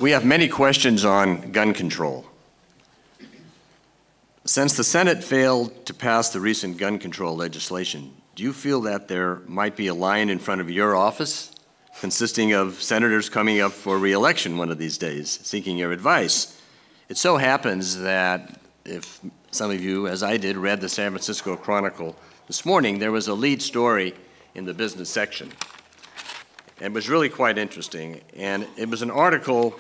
We have many questions on gun control. Since the Senate failed to pass the recent gun control legislation, do you feel that there might be a line in front of your office consisting of senators coming up for re-election one of these days, seeking your advice? It so happens that if some of you, as I did, read the San Francisco Chronicle this morning, there was a lead story in the business section. It was really quite interesting, and it was an article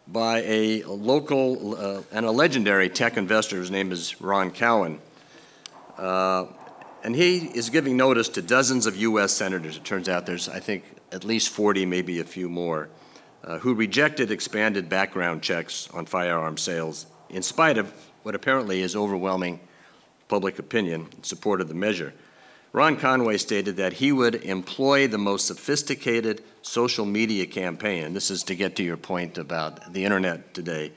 by a local and a legendary tech investor whose name is Ron Cowan. And he is giving notice to dozens of U.S. senators. It turns out there's, I think, at least 40, maybe a few more, who rejected expanded background checks on firearm sales in spite of what apparently is overwhelming public opinion in support of the measure. Ron Conway stated that he would employ the most sophisticated social media campaign, and this is to get to your point about the internet today,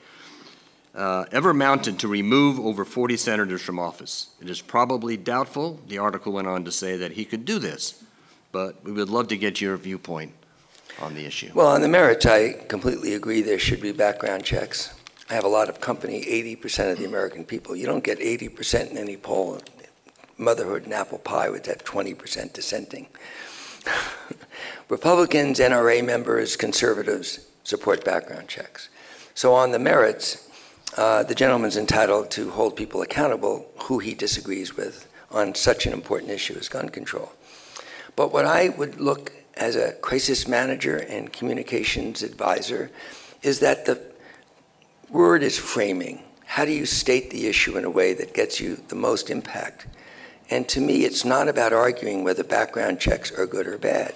ever mounted to remove over 40 senators from office. It is probably doubtful, the article went on to say, that he could do this, but we would love to get your viewpoint on the issue. Well, on the merits, I completely agree there should be background checks. I have a lot of company, 80% of the American people. You don't get 80% in any poll. Motherhood and apple pie would have 20% dissenting. Republicans, NRA members, conservatives support background checks. So on the merits, the gentleman's entitled to hold people accountable who he disagrees with on such an important issue as gun control. But what I would look as a crisis manager and communications advisor is that the word is framing. How do you state the issue in a way that gets you the most impact? And to me, it's not about arguing whether background checks are good or bad.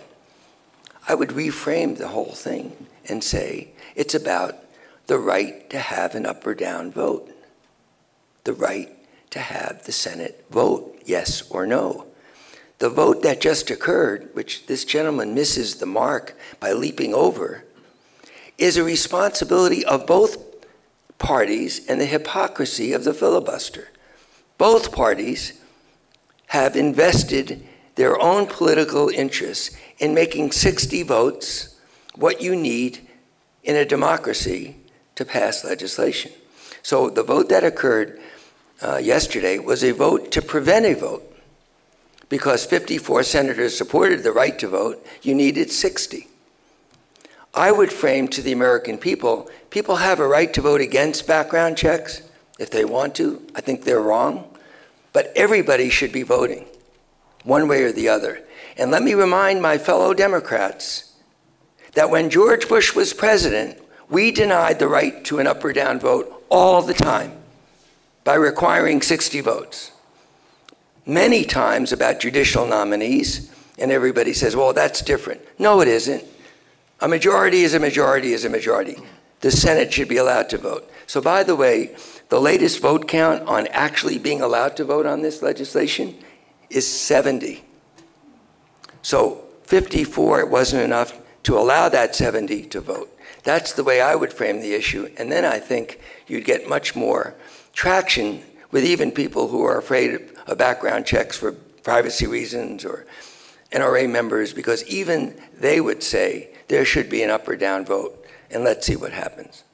I would reframe the whole thing and say it's about the right to have an up or down vote, the right to have the Senate vote yes or no. The vote that just occurred, which this gentleman misses the mark by leaping over, is a responsibility of both parties and the hypocrisy of the filibuster. Both parties have invested their own political interests in making 60 votes what you need in a democracy to pass legislation. So the vote that occurred yesterday was a vote to prevent a vote. Because 54 senators supported the right to vote, you needed 60. I would frame to the American people, people have a right to vote against background checks if they want to. I think they're wrong. But everybody should be voting, one way or the other. And let me remind my fellow Democrats that when George Bush was president, we denied the right to an up or down vote all the time by requiring 60 votes. Many times about judicial nominees, and everybody says, well, that's different. No, it isn't. A majority is a majority is a majority. The Senate should be allowed to vote. So by the way, the latest vote count on actually being allowed to vote on this legislation is 70. So 54, it wasn't enough to allow that 70 to vote. That's the way I would frame the issue. And then I think you'd get much more traction with even people who are afraid of background checks for privacy reasons or NRA members, because even they would say there should be an up or down vote, and let's see what happens.